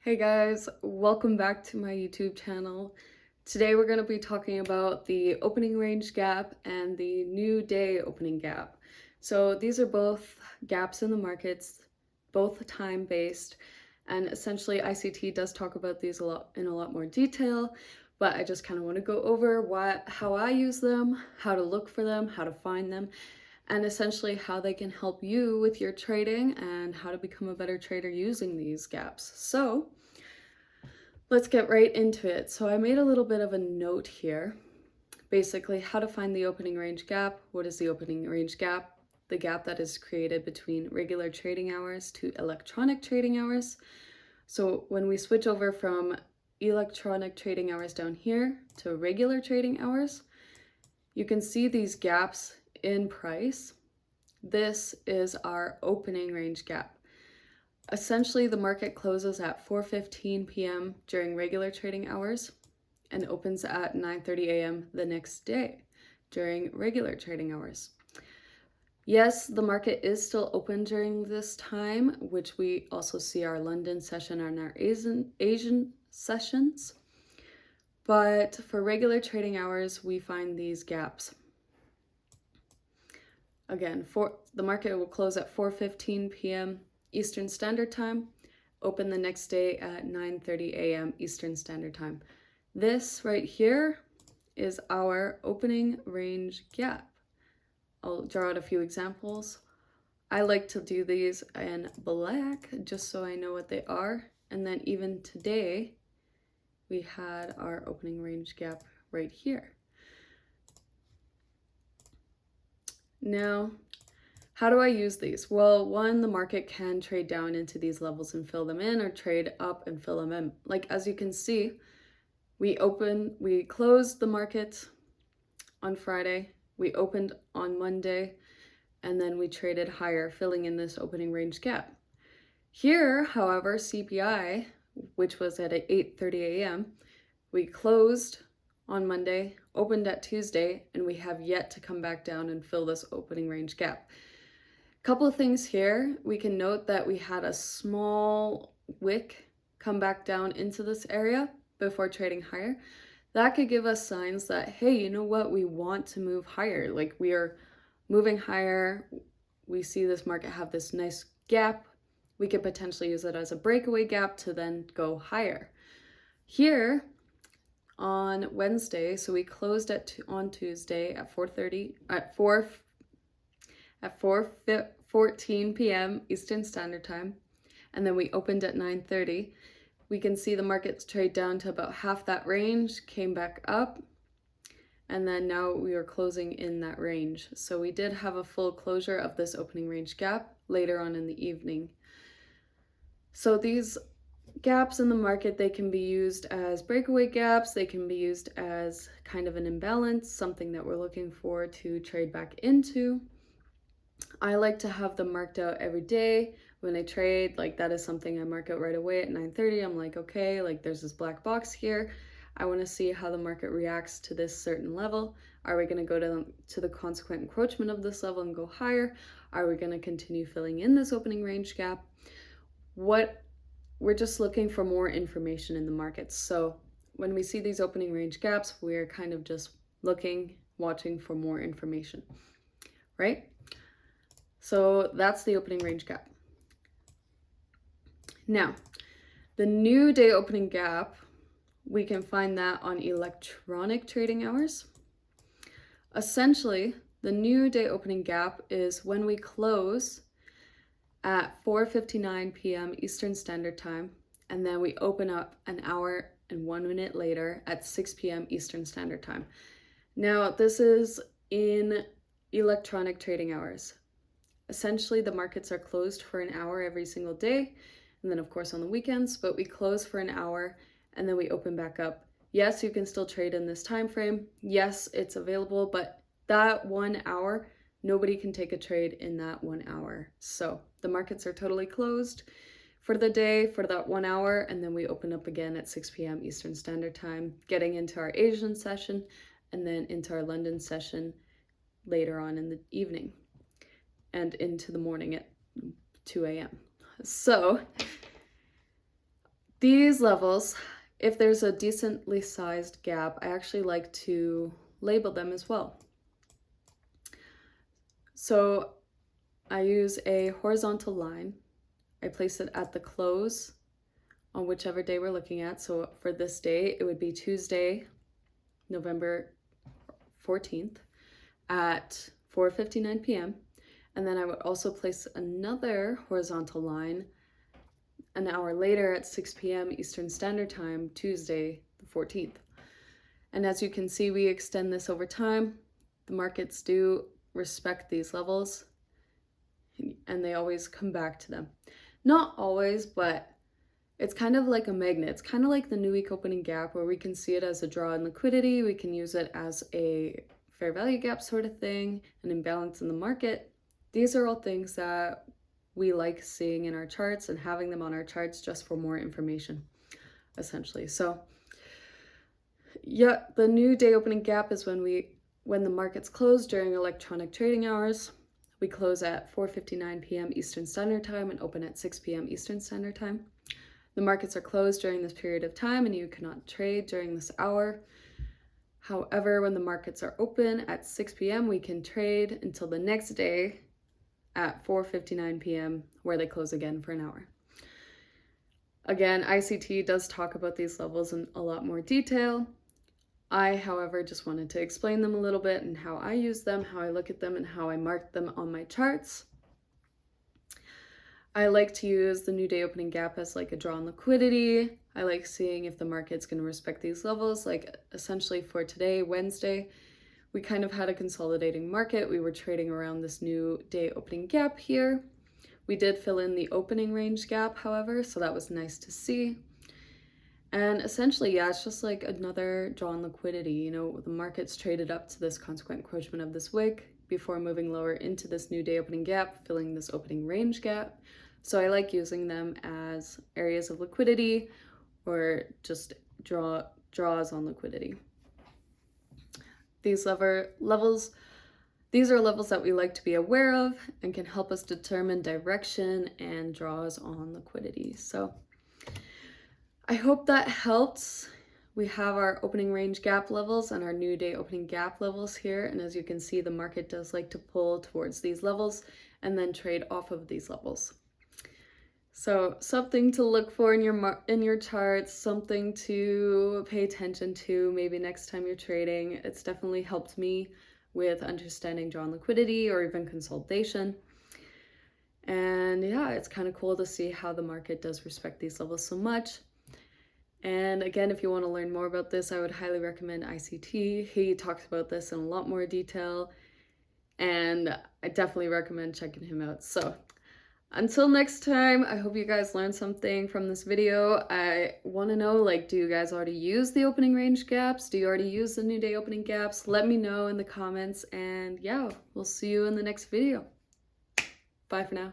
Hey guys, welcome back to my YouTube channel. Today we're going to be talking about the opening range gap and the new day opening gap. So these are both gaps in the markets, both time-based, and essentially ICT does talk about these in a lot more detail, but I just kind of want to go over how I use them, how to look for them, how to find them, and essentially how they can help you with your trading and how to become a better trader using these gaps. So let's get right into it. So I made a little bit of a note here. Basically, how to find the opening range gap. What is the opening range gap? The gap that is created between regular trading hours to electronic trading hours. So when we switch over from electronic trading hours down here to regular trading hours, you can see these gaps in price. This is our opening range gap. Essentially, the market closes at 4:15 p.m. during regular trading hours and opens at 9:30 a.m. the next day during regular trading hours. Yes, the market is still open during this time, which we also see our London session and our Asian sessions. But for regular trading hours, we find these gaps. Again, the market will close at 4:15 p.m. Eastern Standard Time, open the next day at 9:30 a.m. Eastern Standard Time. This right here is our opening range gap. I'll draw out a few examples. I like to do these in black just so I know what they are. And then even today, we had our opening range gap right here. Now, how do I use these? Well, one, the market can trade down into these levels and fill them in, or trade up and fill them in. Like as you can see, we closed the market on Friday, we opened on Monday, and then we traded higher, filling in this opening range gap. Here, however, CPI, which was at 8:30 a.m., we closed on Monday, opened at Tuesday, and we have yet to come back down and fill this opening range gap. Couple of things here. We can note that we had a small wick come back down into this area before trading higher. That could give us signs that, hey, you know what? We want to move higher. Like we are moving higher. We see this market have this nice gap. We could potentially use it as a breakaway gap to then go higher. Here on Wednesday, so we closed on Tuesday at 4:14 p.m. Eastern Standard Time, and then we opened at 9:30. We can see the markets trade down to about half that range, came back up, and then now we are closing in that range. So we did have a full closure of this opening range gap later on in the evening. So these gaps in the market, they can be used as breakaway gaps, they can be used as kind of an imbalance, something that we're looking for to trade back into. I like to have them marked out every day when I trade. Like that is something I mark out right away at 9:30. I'm like, okay, like there's this black box here. I want to see how the market reacts to this certain level. Are we going to go to the consequent encroachment of this level and go higher? Are we going to continue filling in this opening range gap? We're just looking for more information in the markets. So when we see these opening range gaps, we're kind of just watching for more information, right? So that's the opening range gap. Now, the new day opening gap, we can find that on electronic trading hours. Essentially, the new day opening gap is when we close at 4:59 p.m. Eastern Standard Time, and then we open up an hour and 1 minute later at 6 p.m. Eastern Standard Time. Now, this is in electronic trading hours. Essentially, the markets are closed for an hour every single day, and then of course on the weekends, but we close for an hour and then we open back up. Yes, you can still trade in this time frame. Yes, it's available, but that 1 hour, nobody can take a trade in that 1 hour. So the markets are totally closed for the day for that 1 hour, and then we open up again at 6 p.m. Eastern Standard Time, getting into our Asian session and then into our London session later on in the evening and into the morning at 2 a.m. So These levels, if there's a decently sized gap, I actually like to label them as well. So I use a horizontal line. I place it at the close on whichever day we're looking at. So for this day, it would be Tuesday, November 14th at 4:59 p.m. And then I would also place another horizontal line an hour later at 6 p.m. Eastern Standard Time, Tuesday, the 14th. And as you can see, we extend this over time. The markets do respect these levels and they always come back to them. Not always, but it's kind of like a magnet. It's kind of like the new week opening gap where we can see it as a draw in liquidity. We can use it as a fair value gap sort of thing, an imbalance in the market. These are all things that we like seeing in our charts and having them on our charts just for more information, essentially. So yeah, the new day opening gap is when the markets close during electronic trading hours. We close at 4:59 p.m. Eastern Standard Time and open at 6 p.m. Eastern Standard Time. The markets are closed during this period of time and you cannot trade during this hour. However, when the markets are open at 6 p.m., we can trade until the next day at 4:59 p.m. where they close again for an hour. Again, ICT does talk about these levels in a lot more detail. I, however, just wanted to explain them a little bit and how I use them, how I look at them, and how I mark them on my charts. I like to use the new day opening gap as like a draw on liquidity. I like seeing if the market's going to respect these levels. Like essentially for today, Wednesday, we kind of had a consolidating market. We were trading around this new day opening gap here. We did fill in the opening range gap, however, so that was nice to see. And essentially, yeah, it's just like another draw on liquidity. You know, the market's traded up to this consequent encroachment of this wick before moving lower into this new day opening gap, filling this opening range gap. So I like using them as areas of liquidity or just draws on liquidity. These are levels that we like to be aware of and can help us determine direction and draws on liquidity. So I hope that helps. We have our opening range gap levels and our new day opening gap levels here. And as you can see, the market does like to pull towards these levels and then trade off of these levels. So something to look for in your charts, something to pay attention to maybe next time you're trading. It's definitely helped me with understanding drawn liquidity or even consolidation. And yeah, it's kind of cool to see how the market does respect these levels so much. And again, if you want to learn more about this, I would highly recommend ICT. He talks about this in a lot more detail, and I definitely recommend checking him out. So until next time, I hope you guys learned something from this video. I want to know, like, do you guys already use the opening range gaps? Do you already use the new day opening gaps? Let me know in the comments, and yeah, we'll see you in the next video. Bye for now.